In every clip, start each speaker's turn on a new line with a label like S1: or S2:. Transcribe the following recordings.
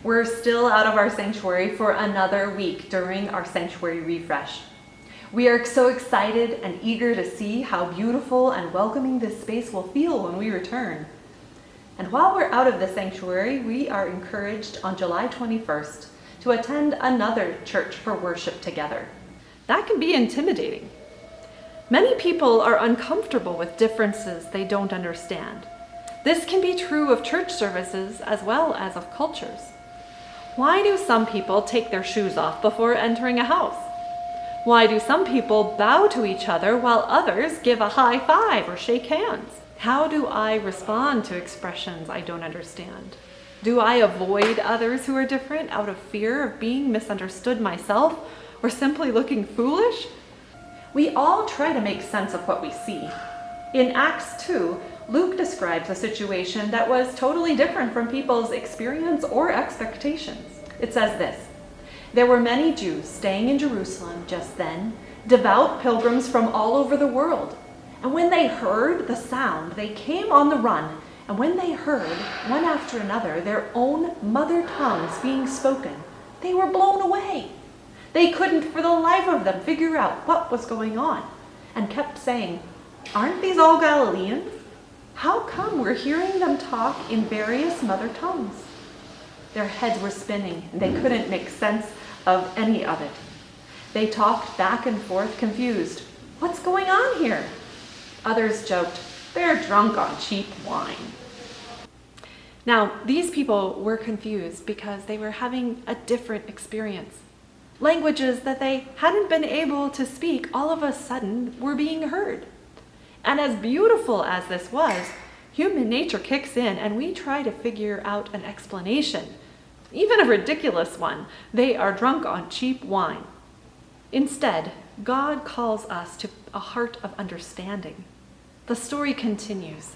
S1: We're still out of our sanctuary for another week during our sanctuary refresh. We are so excited and eager to see how beautiful and welcoming this space will feel when we return. And while we're out of the sanctuary, we are encouraged on July 21st to attend another church for worship together. That can be intimidating. Many people are uncomfortable with differences they don't understand. This can be true of church services as well as of cultures. Why do some people take their shoes off before entering a house? Why do some people bow to each other while others give a high five or shake hands? How do I respond to expressions I don't understand? Do I avoid others who are different out of fear of being misunderstood myself or simply looking foolish? We all try to make sense of what we see. In Acts 2, Luke describes a situation that was totally different from people's experience or expectations. It says this: "There were many Jews staying in Jerusalem just then, devout pilgrims from all over the world. And when they heard the sound, they came on the run. And when they heard, one after another, their own mother tongues being spoken, they were blown away. They couldn't for the life of them figure out what was going on, and kept saying, 'Aren't these all Galileans? How come we're hearing them talk in various mother tongues?' Their heads were spinning, and they couldn't make sense of any of it. They talked back and forth, confused. 'What's going on here?' Others joked, 'They're drunk on cheap wine.'" Now, these people were confused because they were having a different experience. Languages that they hadn't been able to speak all of a sudden were being heard. And as beautiful as this was, human nature kicks in and we try to figure out an explanation, even a ridiculous one. They are drunk on cheap wine. Instead, God calls us to a heart of understanding. The story continues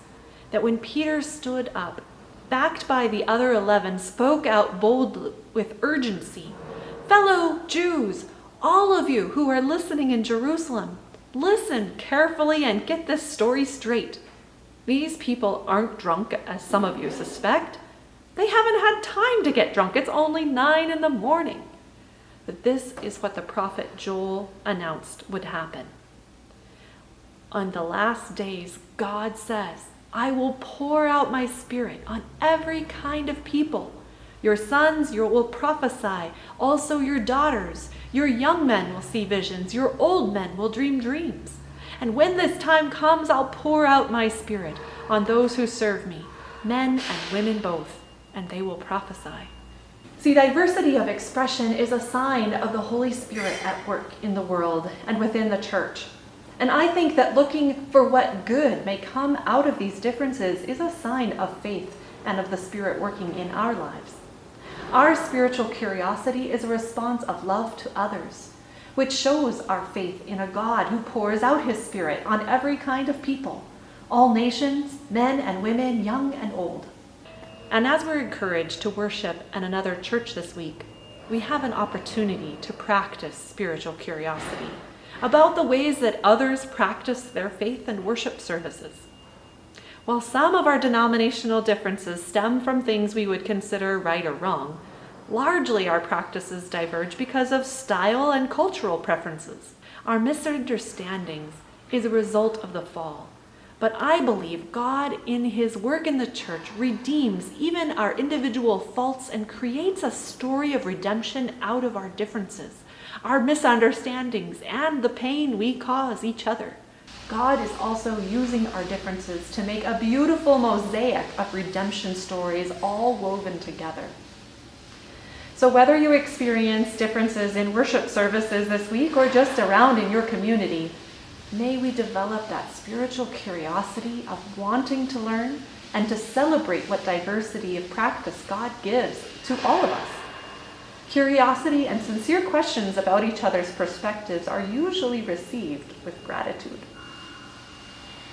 S1: that when Peter stood up, backed by the other 11, spoke out boldly with urgency, "Fellow Jews, all of you who are listening in Jerusalem, listen carefully and get this story straight. These people aren't drunk as some of you suspect. They haven't had time to get drunk. It's only 9 a.m. But this is what the prophet Joel announced would happen. On the last days, God says, "I will pour out my spirit on every kind of people. Your sons will prophesy, also your daughters. Your young men will see visions, your old men will dream dreams. And when this time comes, I'll pour out my spirit on those who serve me, men and women both, and they will prophesy." See, diversity of expression is a sign of the Holy Spirit at work in the world and within the church. And I think that looking for what good may come out of these differences is a sign of faith and of the Spirit working in our lives. Our spiritual curiosity is a response of love to others, which shows our faith in a God who pours out his Spirit on every kind of people, all nations, men and women, young and old. And as we're encouraged to worship at another church this week, we have an opportunity to practice spiritual curiosity about the ways that others practice their faith and worship services. While some of our denominational differences stem from things we would consider right or wrong, largely our practices diverge because of style and cultural preferences. Our misunderstandings is a result of the fall. But I believe God, in his work in the church, redeems even our individual faults and creates a story of redemption out of our differences, our misunderstandings, and the pain we cause each other. God is also using our differences to make a beautiful mosaic of redemption stories all woven together. So whether you experience differences in worship services this week or just around in your community, may we develop that spiritual curiosity of wanting to learn and to celebrate what diversity of practice God gives to all of us. Curiosity and sincere questions about each other's perspectives are usually received with gratitude.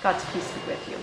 S1: God's peace be with you.